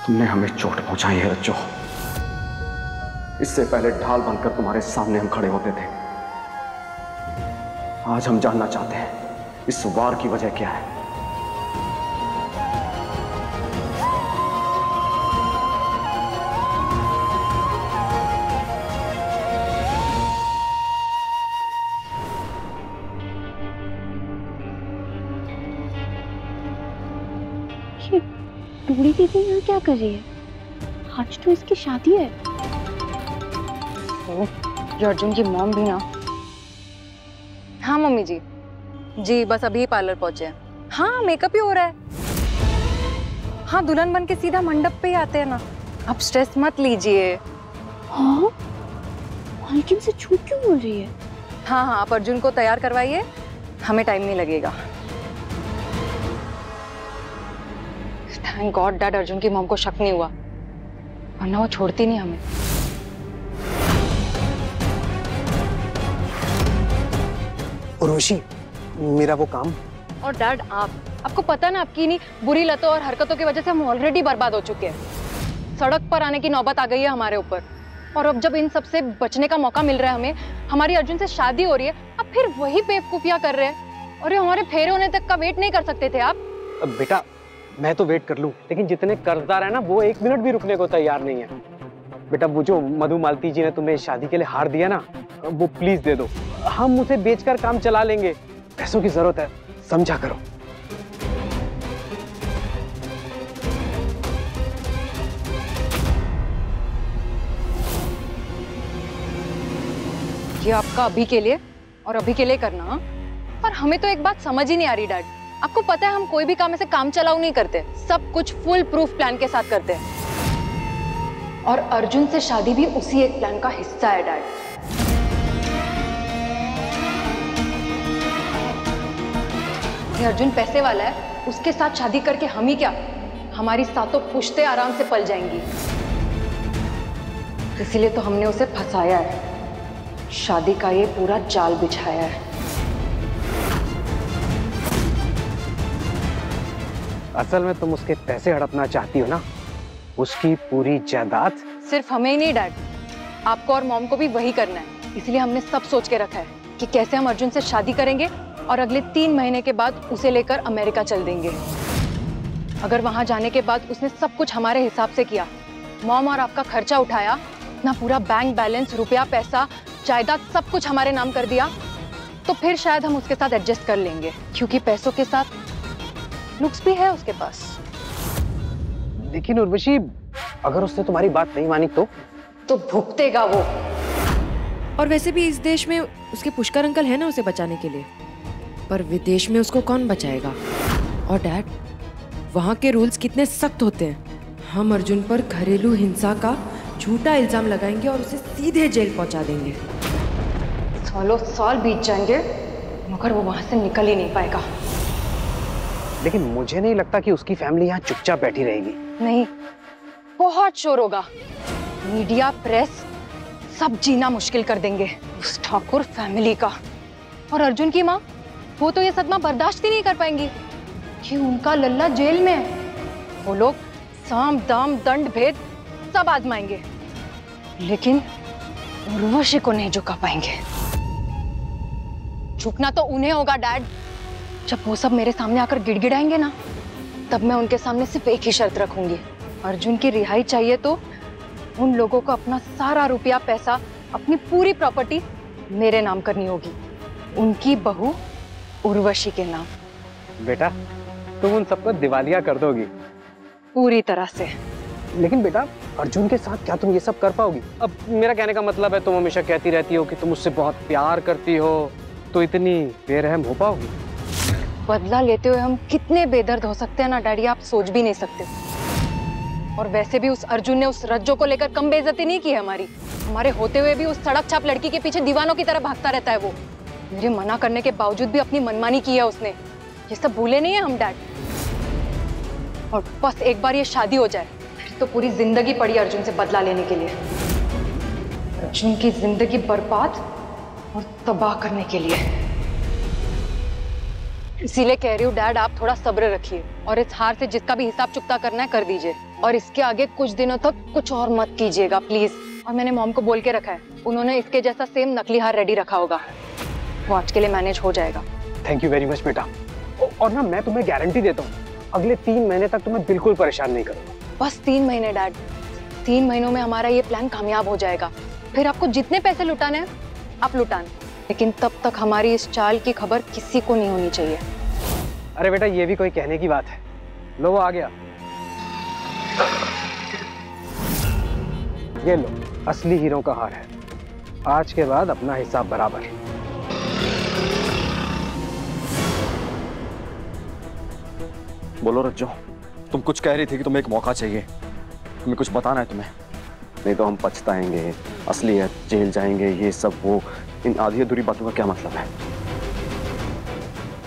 तुमने हमें चोट पहुंचाई है रज्जो। इससे पहले ढाल बनकर तुम्हारे सामने हम खड़े होते थे। आज हम जानना चाहते हैं इस वार की वजह क्या है। टूड़ी दीदी यहाँ क्या कर रही है? आज तो इसकी शादी है। जो अर्जुन की मॉम भी ना। हाँ मम्मी जी। जी बस अभी पार्लर पहुंचे हैं। हाँ मेकअप ही हो रहा है। हाँ दुल्हन बन के सीधा मंडप पे ही आते हैं ना। आप स्ट्रेस मत लीजिए। हाँ मालकिन से झूठ क्यों बोल रही है? हाँ हाँ आप अर्जुन को तैयार करवाइए, हमें टाइम नहीं लगेगा। थैंक गॉड डैड अर्जुन की मॉम को शक नहीं हुआ, वरना वो छोड़ती नहीं हमें। उर्वशी मेरा वो काम। और डैड आपको पता है ना, आपकी इन्हीं बुरी लतों और हरकतों की वजह से हम ऑलरेडी बर्बाद हो चुके हैं। सड़क पर आने की नौबत आ गई है हमारे ऊपर, और अब जब इन सब से बचने का मौका मिल रहा है हमें, हमारी अर्जुन से शादी हो रही है, अब फिर वही बेवकूफियां कर रहे हैं। और हमारे फेरे होने तक का वेट नहीं कर सकते थे आप? अब बेटा मैं तो वेट कर लूं, लेकिन जितने कर्जदार है ना वो 1 मिनट भी रुकने को तैयार नहीं है। बेटा वो जो मधुमालती जी ने तुम्हें शादी के लिए हार दिया ना, वो प्लीज दे दो। हम उसे बेचकर काम चला लेंगे, पैसों की जरूरत है, समझा करो। ये आपका अभी के लिए और अभी के लिए करना। हाँ? पर हमें तो एक बात समझ ही नहीं आ रही डैड, आपको पता है हम कोई भी काम ऐसे काम चलाऊ नहीं करते, सब कुछ फुल प्रूफ प्लान के साथ करते हैं। और अर्जुन से शादी भी उसी एक प्लान का हिस्सा है डैड। ये अर्जुन पैसे वाला है, उसके साथ शादी करके हम ही क्या, हमारी सातों पुश्तें आराम से पल जाएंगी। इसीलिए तो हमने उसे फंसाया है, शादी का ये पूरा जाल बिछाया है। असल में तुम उसके पैसे हड़पना चाहती हो ना, उसकी पूरी जायदाद। सिर्फ हमें ही नहीं डैड, आपको और मॉम को भी वही करना है। इसलिए हमने सब सोच के रखा है कि कैसे हम अर्जुन से शादी करेंगे और अगले 3 महीने के बाद उसे लेकर अमेरिका चल देंगे। अगर वहां जाने के बाद उसने सब कुछ हमारे हिसाब से किया, मॉम और आपका खर्चा उठाया, अपना पूरा बैंक बैलेंस, रुपया पैसा, जायदाद सब कुछ हमारे नाम कर दिया, तो फिर शायद हम उसके साथ एडजस्ट कर लेंगे, क्योंकि पैसों के साथ लुक्स भी है उसके पास। लेकिन उर्वशी अगर उसने तुम्हारी बात नहीं मानी तो भुगतेगा वो। और वैसे भी इस देश में उसके पुष्कर अंकल है ना उसे बचाने के लिए, पर विदेश में उसको कौन बचाएगा? और डैड वहाँ के रूल्स कितने सख्त होते हैं। हम अर्जुन पर घरेलू हिंसा का झूठा इल्जाम लगाएंगे और उसे सीधे जेल पहुंचा देंगे। सालों साल बीत जाएंगे मगर वो वहां से निकल ही नहीं पाएगा। लेकिन मुझे नहीं लगता कि उसकी फैमिली यहाँ चुपचाप बैठी रहेगी। नहीं, बहुत शोर होगा, मीडिया, प्रेस सब जीना मुश्किल कर देंगे उस ठाकुर फैमिली का। और अर्जुन की माँ, वो तो ये सदमा बर्दाश्त ही नहीं कर पाएंगी कि उनका लल्ला जेल में है। वो लोग साम दाम दंड भेद सब आजमाएंगे, लेकिन उर्वशी को नहीं झुका पाएंगे। झुकना तो उन्हें होगा डैड। जब वो सब मेरे सामने आकर गिड़गिड़ाएंगे ना, तब मैं उनके सामने सिर्फ एक ही शर्त रखूंगी, अर्जुन की रिहाई चाहिए तो उन लोगों को अपना सारा रुपया पैसा, अपनी पूरी प्रॉपर्टी मेरे नाम करनी होगी, उनकी बहू उर्वशी के नाम। बेटा तुम उन सबको दिवालिया कर दोगी? पूरी तरह से। लेकिन बेटा अर्जुन के साथ क्या तुम ये सब कर पाओगी? अब मेरा कहने का मतलब है, तुम हमेशा कहती रहती हो कि तुम उससे बहुत प्यार करती हो, तो इतनी बेरहम हो पाओगी? बदला लेते हुए हम कितने बेदर्द हो सकते हैं ना डैडी, आप सोच भी नहीं सकते। और वैसे भी उस अर्जुन ने उस रज्जो को लेकर कम बेइज्जती नहीं की है हमारी। हमारे होते हुए भी उस सड़क छाप लड़की के पीछे दीवानों की तरह भागता रहता है वो। मेरे मना करने के बावजूद भी अपनी मनमानी की है उसने। ये सब भूले नहीं है हम डैड। और बस एक बार ये शादी हो जाए, फिर तो पूरी जिंदगी पड़ी अर्जुन से बदला लेने के लिए, अर्जुन की जिंदगी बर्बाद और तबाह करने के लिए। इसीलिए कह रही हूँ डैड, आप थोड़ा सब्र रखिए और इस हार से जिसका भी हिसाब चुकता करना है कर दीजिए, और इसके आगे कुछ दिनों तक कुछ और मत कीजिएगा प्लीज। और मैंने मॉम को बोल के रखा है, उन्होंने इसके जैसा सेम नकली हार रेडी रखा होगा, वो आज के लिए मैनेज हो जाएगा। थैंक यू वेरी मच बेटा। और ना मैं तुम्हें गारंटी देता हूँ, अगले 3 महीने तक तुम्हें बिल्कुल परेशान नहीं करूँगा। बस 3 महीने डैड, 3 महीनों में हमारा ये प्लान कामयाब हो जाएगा। फिर आपको जितने पैसे लुटाने हैं आप लुटान, लेकिन तब तक हमारी इस चाल की खबर किसी को नहीं होनी चाहिए। अरे बेटा ये भी कोई कहने की बात है। लो वो आ गया, ये लो असली हीरो का हार है। आज के बाद अपना हिसाब बराबर। बोलो रज्जो, तुम कुछ कह रही थी कि तुम्हें एक मौका चाहिए, तुम्हें कुछ बताना है तुम्हें। नहीं तो हम पछताएंगे, असलियत, जेल जाएंगे, ये सब वो, इन आधी अधूरी बातों का क्या मतलब है?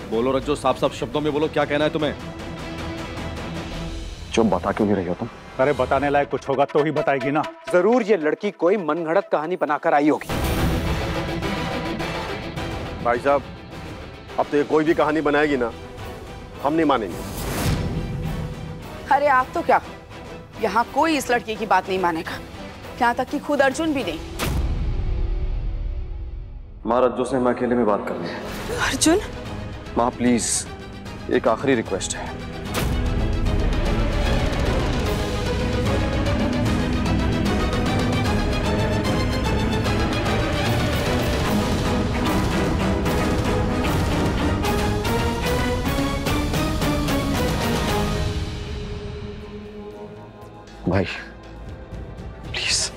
बोलो रज्जो, साफ साफ शब्दों में बोलो, क्या कहना है तुम्हें? जो बता क्यों नहीं रही हो तुम? अरे बताने लायक कुछ होगा तो ही बताएगी ना। जरूर ये लड़की कोई मनगढ़ंत कहानी बनाकर आई होगी। भाई साहब, अब तो ये कोई भी कहानी बनाएगी ना, हम नहीं मानेंगे। अरे आप तो क्या, यहाँ कोई इस लड़की की बात नहीं मानेगा, यहाँ तक कि खुद अर्जुन भी नहीं। माँ रज्जो से हमें अकेले में बात करनी है। अर्जुन? माँ प्लीज, एक आखिरी रिक्वेस्ट है। भाई प्लीज।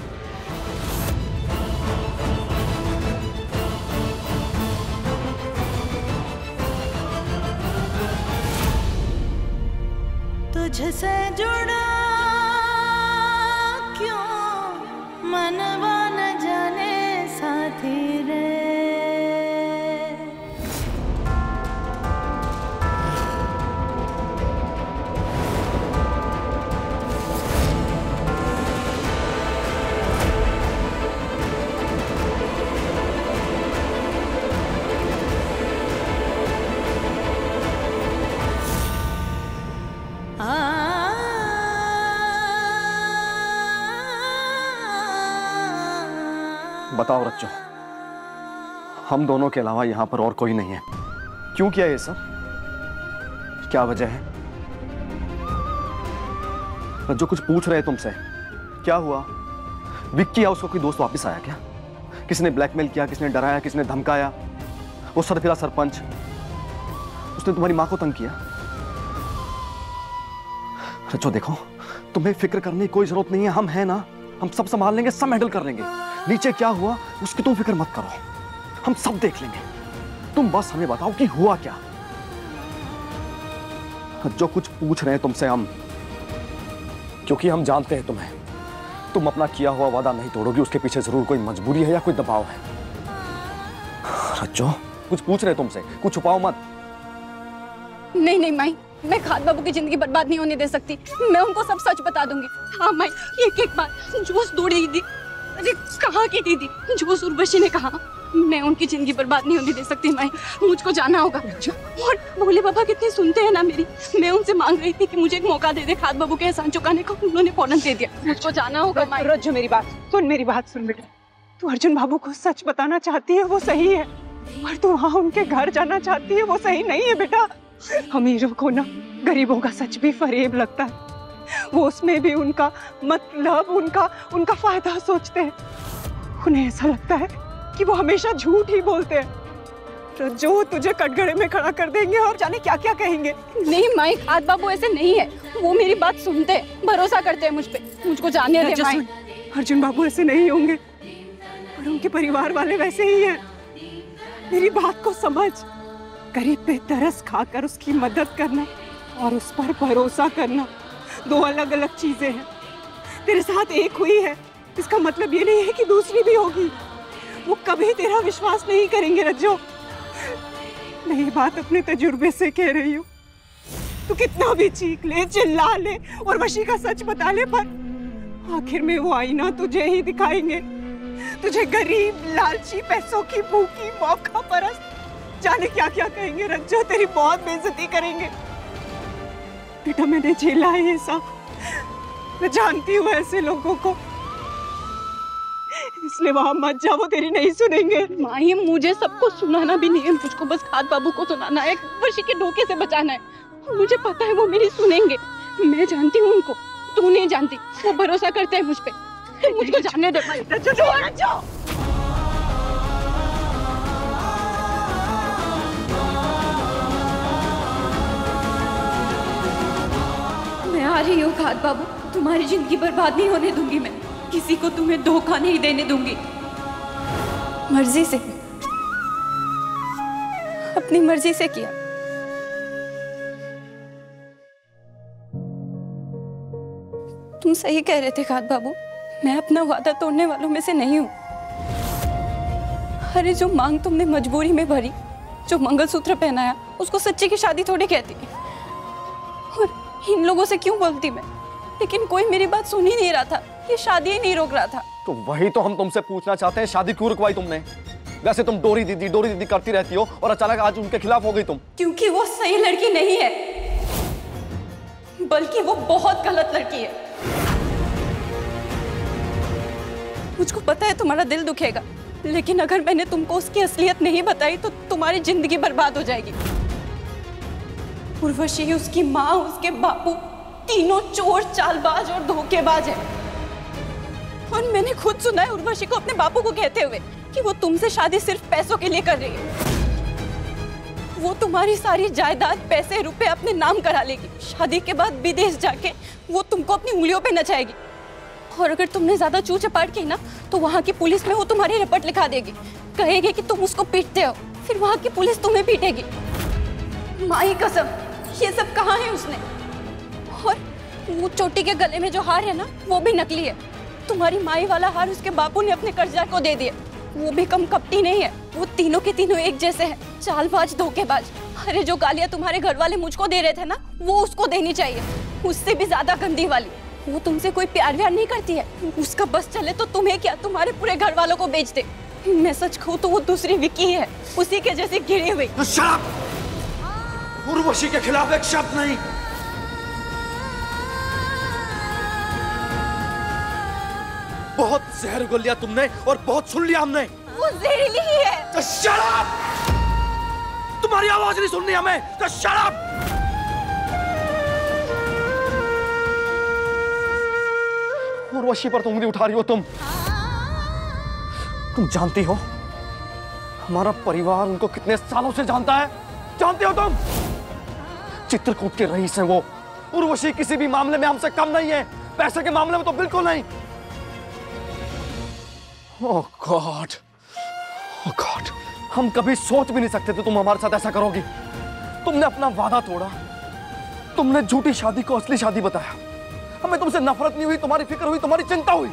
तुझसे जुड़ा क्यों मनवा न जाने साथी रे। बताओ रज्जो, हम दोनों के अलावा यहां पर और कोई नहीं है, क्यों किया ये सब? क्या वजह है? रज्जो कुछ पूछ रहे तुमसे, क्या हुआ? विक्की या उसका कोई दोस्त वापस आया क्या? किसने ब्लैकमेल किया, किसने डराया, किसने धमकाया? वो सरफिरा सरपंच, उसने तुम्हारी मां को तंग किया? रज्जो देखो, तुम्हें फिक्र करने की कोई जरूरत नहीं है, हम हैं ना, हम सब संभाल लेंगे, सब हैंडल कर लेंगे। नीचे क्या हुआ उसकी तुम फिक्र मत करो, हम सब देख लेंगे। तुम बस हमें बताओ कि हुआ क्या। जो कुछ पूछ रहे हैं तुमसे हम, क्योंकि हम जानते हैं तुम्हें, तुम अपना किया हुआ वादा नहीं तोड़ोगी, उसके पीछे जरूर कोई मजबूरी है या कोई दबाव है। रज्जो कुछ पूछ रहे तुमसे, कुछ छुपाओ मत। नहीं नहीं माई, मैं खाद बाबू की जिंदगी बर्बाद नहीं होने दे सकती, मैं उनको सब सच बता दूंगी। हाँ माई, एक बात, जो दौड़ी दी, अरे कहाँ की दीदी, जो उर्वशी ने कहा, मैं उनकी जिंदगी बर्बाद नहीं होने दे सकती माई, मुझको जाना होगा। और भोले बाबा कितने सुनते हैं ना मेरी, मैं उनसे मांग रही थी कि मुझे एक मौका दे दे खाद बाबू के एहसान चुकाने का, उन्होंने फौरन दे दिया। मुझको जाना होगा माई। रज्जो मेरी बात सुन, मेरी बात सुन बेटा, तू अर्जुन बाबू को सच बताना चाहती है वो सही है, और तू वहाँ उनके घर जाना चाहती है वो सही नहीं है बेटा। अमीरों को ना गरीबों का सच भी फरेब लगता है, वो उसमें भी उनका मतलब, उनका फायदा सोचते हैं। उन्हें ऐसा लगता है कि वो हमेशा झूठ ही बोलते हैं, तो जो तुझे कटघरे में खड़ा कर देंगे और जाने क्या क्या कहेंगे। नहीं माई, खाद बाबू ऐसे नहीं है, वो मेरी बात सुनते हैं, भरोसा करते हैं मुझ पे, मुझको जाने दे माई। अर्जुन बाबू ऐसे नहीं होंगे, और उनके परिवार वाले वैसे ही हैं। मेरी बात को समझ, गरीब पे तरस खाकर उसकी मदद करना और उस पर भरोसा करना दो अलग अलग चीजें हैं। तेरे साथ एक हुई है, इसका मतलब ये नहीं है कि दूसरी भी होगी। वो कभी तेरा विश्वास नहीं करेंगे रज्जो, मैं ये बात अपने तजुर्बे से कह रही हूँ। तू कितना भी चीख ले, चिल्ला ले और वशी का सच बता ले, पर आखिर में वो आईना तुझे ही दिखाएंगे। तुझे गरीब, लालची, पैसों की भूखी, मौका परस्त, जाने क्या क्या कहेंगे रज्जो, तेरी बहुत बेइज्जती करेंगे। बेटा मैंने झेला है ये सब, मैं जानती हूँ ऐसे लोगों को, इसलिए वहां मत जाओ, वो तेरी नहीं सुनेंगे। माही मुझे सबको सुनाना भी नहीं है, मुझको बस खाद बाबू को सुनाना है, वशी के धोखे से बचाना है। मुझे पता है वो मेरी सुनेंगे, मैं जानती हूँ उनको, तू नहीं जानती। वो भरोसा करते हैं मुझ पे, मुझको जाने दे। मैं आ रही हूँ खाद बाबू, तुम्हारी जिंदगी बर्बाद नहीं होने दूंगी मैं, किसी को तुम्हें धोखा नहीं देने दूंगी। मर्जी से, अपनी मर्जी से किया। तुम सही कह रहे थे खाद बाबू, मैं अपना वादा तोड़ने वालों में से नहीं हूं। अरे जो मांग तुमने मजबूरी में भरी, जो मंगलसूत्र पहनाया, उसको सच्ची की शादी थोड़ी कहती। और इन लोगों से क्यों बोलती मैं, लेकिन कोई मेरी बात सुन ही नहीं रहा था, ये शादी ही नहीं रोक रहा था। तो वही तो हम तुमसे पूछना चाहते हैं, शादी क्यों रुकवाई तुमने? वैसे तुम डोरी दीदी करती रहती हो और अचानक आज उनके खिलाफ हो गई तुम। क्योंकि वो सही लड़की नहीं है, बल्कि वो बहुत गलत लड़की है। मुझको पता है तुम्हारा दिल दुखेगा, लेकिन अगर मैंने तुमको उसकी असलियत नहीं बताई तो तुम्हारी जिंदगी बर्बाद हो जाएगी। उर्वशी, उसकी माँ, उसके बापू, तीनों चोर, चालबाज और धोखेबाज हैं। और मैंने खुद सुना है उर्वशी को अपने बापू को कहते हुए कि वो तुमसे शादी सिर्फ पैसों के लिए कर रही है। वो तुम्हारी सारी जायदाद, पैसे, रुपए अपने नाम करा लेगी। शादी के बाद विदेश जाके वो तुमको अपनी उंगलियों पे नचाएगी। और अगर तुमने ज्यादा चू चपाट की ना, तो वहाँ की पुलिस में वो तुम्हारी रिपोर्ट लिखा देगी, कहेगी कि तुम उसको पीटते हो, फिर वहाँ की पुलिस तुम्हें पीटेगी। माई कसम, ये सब कहाँ है उसने? और वो चोटी के गले में जो हार है ना, वो भी नकली है। तुम्हारी माई वाला हार उसके बापू ने अपने कर्जदार को दे दिया। वो भी कम कपटी नहीं है, वो तीनों के तीनों एक जैसे हैं, चालबाज, धोखेबाज। अरे जो गालियां तुम्हारे घर वाले मुझको दे रहे थे ना, वो उसको देनी चाहिए, उससे भी ज्यादा गंदी वाली। वो तुमसे कोई प्यार व्यार नहीं करती है, उसका बस चले तो तुम्हें क्या, तुम्हारे पूरे घर वालों को बेच दे। मैं सच कहूँ तो वो दूसरी विकी है, उसी के जैसी गिरी हुई। उर्वशी के खिलाफ एक शब्द नहीं। बहुत जहर उगल लिया तुमने और बहुत सुन लिया हमने। वो जहरीली ही है। तो shut up! तुम्हारी आवाज नहीं सुननी हमें, तो shut up! उर्वशी पर तुम उंगली उठा रही हो तुम जानती हो हमारा परिवार उनको कितने सालों से जानता है? जानते हो तुम? चित्रकूट के रईस हैं वो। उर्वशी किसी भी मामले में हमसे कम नहीं है, पैसे के मामले में तो बिल्कुल नहीं। ओह गॉड, ओह गॉड, हम कभी सोच भी नहीं सकते थे तुम हमारे साथ ऐसा करोगी। तुमने अपना वादा तोड़ा, तुमने झूठी शादी को असली शादी बताया। हमें तुमसे नफरत नहीं हुई, तुम्हारी फिक्र हुई, तुम्हारी चिंता हुई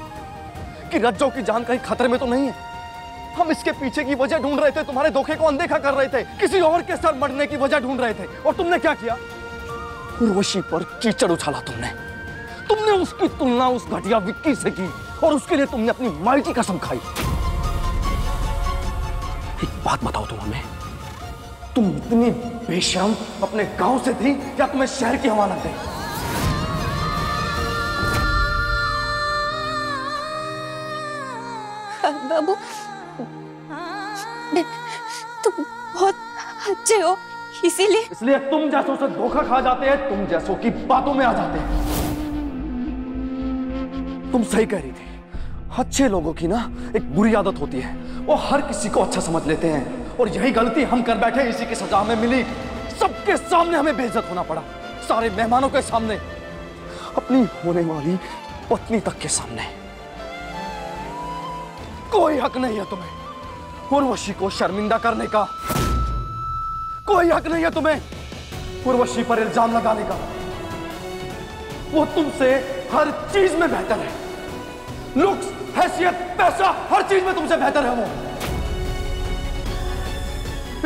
कि रज्जो की जान कहीं खतरे में तो नहीं है। हम इसके पीछे की वजह ढूंढ रहे थे, तुम्हारे धोखे को अनदेखा कर रहे थे, किसी और के साथ मरने की वजह ढूंढ रहे थे। और तुमने क्या किया? उर्वशी पर कीचड़ उछाला तुमने उसकी तुलना उस घटिया विक्की से की और उसके लिए तुमने अपनी माई की कसम खाई। एक बात बताओ तुम हमें, तुम इतनी बेशर्म अपने गांव से थी या तुम्हें शहर की हवा लग गई? बाबू, तुम बहुत अच्छे हो, इसलिए तुम जैसों से धोखा खा जाते हैं, तुम जैसों की बातों में आ जाते हैं। तुम सही कह रही थी, अच्छे लोगों की ना एक बुरी आदत होती है, वो हर किसी को अच्छा समझ लेते हैं और यही गलती हम कर बैठे, इसी की सजा हमें मिली। सबके सामने हमें बेइज्जत होना पड़ा, सारे मेहमानों के सामने, अपनी होने वाली पत्नी तक के सामने। कोई हक नहीं है तुम्हें उर्वशी को शर्मिंदा करने का, कोई हक नहीं है तुम्हें उर्वशी पर इल्जाम लगाने का। वो तुमसे हर चीज में बेहतर है, लुक्स, हैसियत, पैसा, हर चीज में तुमसे बेहतर है वो।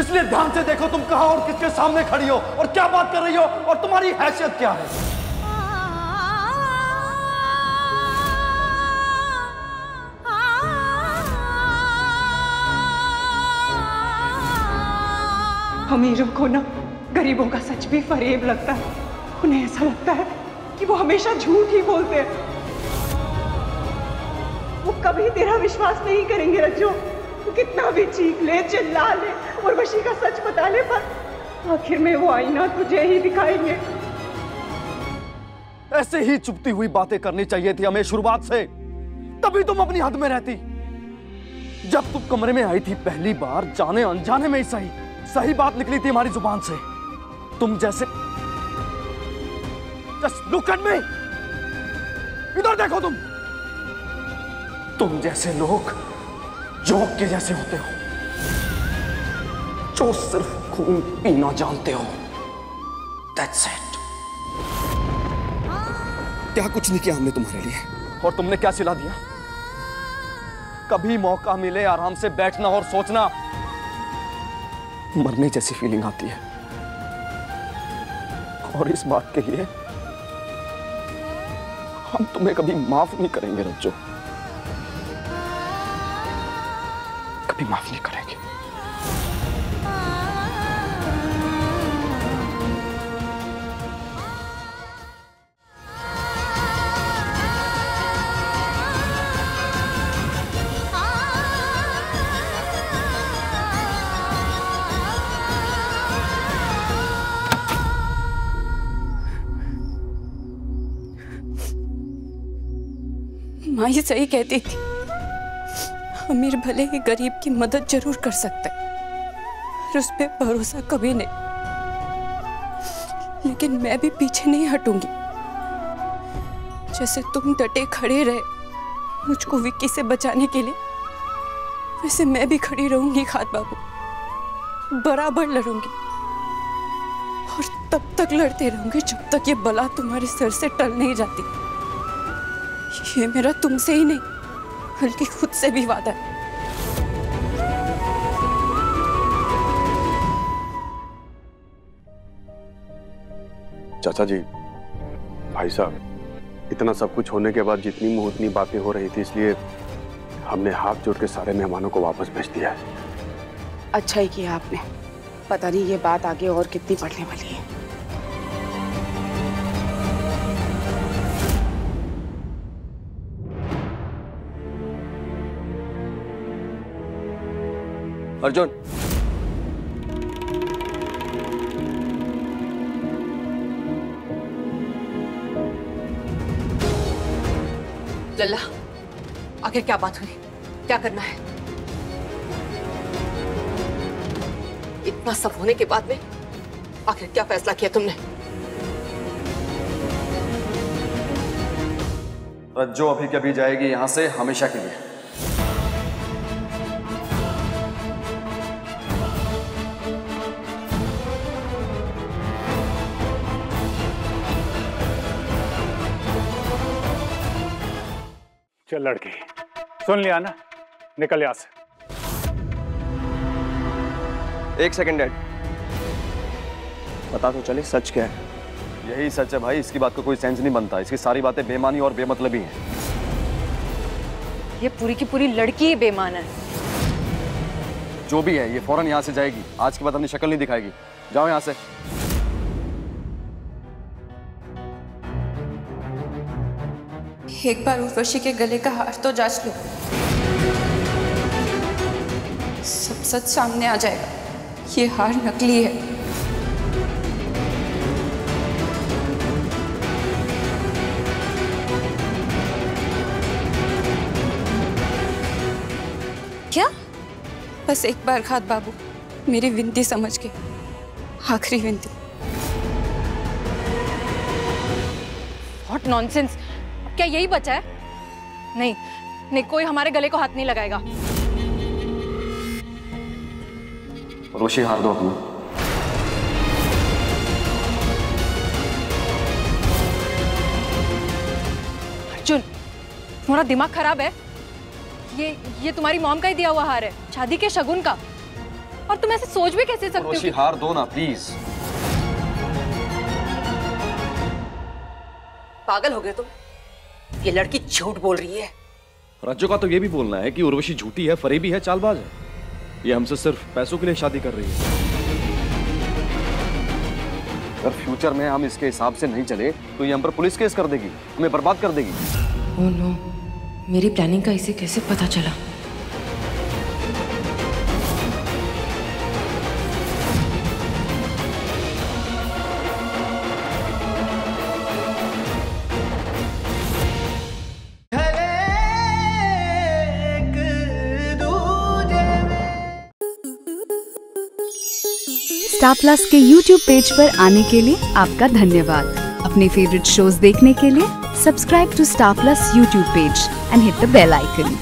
इसलिए ध्यान से देखो तुम कहां और किसके सामने खड़ी हो और क्या बात कर रही हो और तुम्हारी हैसियत क्या है। अमीरों को ना गरीबों का सच भी फरेब लगता है। उन्हें ऐसा लगता है कि वो हमेशा झूठ ही बोलते हैं। वो कभी तेरा विश्वास नहीं करेंगे रज्जो। वो कितना भी चीख ले, चिल्ला ले, उर्वशी का सच बता ले, पर आखिर में वो आईना तुझे ही दिखाएंगे। ऐसे ही चुपती हुई बातें करनी चाहिए थी हमें शुरुआत से, तभी तुम अपनी हद में रहती। जब तुम कमरे में आई थी पहली बार, जाने अनजाने में ही सही बात निकली थी हमारी जुबान से। तुम जैसे जस्ट लुक एट मी, इधर देखो। तुम जैसे लोग जोक के जैसे होते हो, जो सिर्फ खून पीना जानते हो। That's it। क्या कुछ नहीं किया हमने तुम्हारे लिए, और तुमने क्या सिला दिया? कभी मौका मिले आराम से बैठना और सोचना। मरने जैसी फीलिंग आती है, और इस बात के लिए हम तुम्हें कभी माफ नहीं करेंगे रज्जो, कभी माफ नहीं करेंगे। माँ ये सही कहती थी, अमीर भले ही गरीब की मदद जरूर कर सकता है, और उस पर भरोसा कभी नहीं। लेकिन मैं भी पीछे नहीं हटूंगी। जैसे तुम डटे खड़े रहे मुझको विक्की से बचाने के लिए, वैसे मैं भी खड़ी रहूंगी खाद बाबू, बराबर लड़ूंगी, और तब तक लड़ते रहूंगी जब तक ये बला तुम्हारे सर से टल नहीं जाती। ये मेरा तुमसे ही नहीं बल्कि खुद से भी वादा है। चाचा जी, भाई साहब, इतना सब कुछ होने के बाद जितनी मुंह उतनी बातें हो रही थी, इसलिए हमने हाथ जोड़ के सारे मेहमानों को वापस भेज दिया है। अच्छा ही किया आपने, पता नहीं ये बात आगे और कितनी बढ़ने वाली है। अर्जुन, लल्ला, आखिर क्या बात हुई? क्या करना है? इतना सब होने के बाद में आखिर क्या फैसला किया तुमने? रज्जो अभी कभी जाएगी यहां से, हमेशा के लिए। चल लड़की, सुन लिया ना, निकल यहां से। एक सेकंड डैड, पता तो चले सच क्या है। यही सच है भाई, इसकी बात को कोई सेंस नहीं बनता। इसकी सारी बातें बेमानी और बेमतलबी हैं। ये पूरी की पूरी लड़की ही बेईमान है। जो भी है, ये फौरन यहाँ से जाएगी। आज के बाद अपनी शक्ल नहीं दिखाएगी। जाओ यहाँ से। एक बार उर्वशी के गले का हार तो जांच लो, सब सच सामने आ जाएगा। ये हार नकली है। क्या? बस एक बार खाद बाबू, मेरी विनती समझ के, आखिरी विनती। What nonsense! क्या यही बचा है? नहीं नहीं, कोई हमारे गले को हाथ नहीं लगाएगा। रोशी, हार दो अपना। अर्जुन, तुम्हारा दिमाग खराब है? ये तुम्हारी मॉम का ही दिया हुआ हार है, शादी के शगुन का। और तुम ऐसे सोच भी कैसे सकते हो? रोशी, हार दो ना प्लीज। पागल हो गए तुम? ये लड़की झूठ बोल रही है। रज्जो का तो ये भी बोलना है कि उर्वशी झूठी है, फरेबी है, चालबाज है। ये हमसे सिर्फ पैसों के लिए शादी कर रही है। अगर फ्यूचर में हम इसके हिसाब से नहीं चले तो ये हम पर पुलिस केस कर देगी, हमें बर्बाद कर देगी। ओह नो, मेरी प्लानिंग का इसे कैसे पता चला? स्टार प्लस के YouTube पेज पर आने के लिए आपका धन्यवाद। अपने फेवरेट शोज देखने के लिए subscribe to star plus YouTube page and hit the bell icon.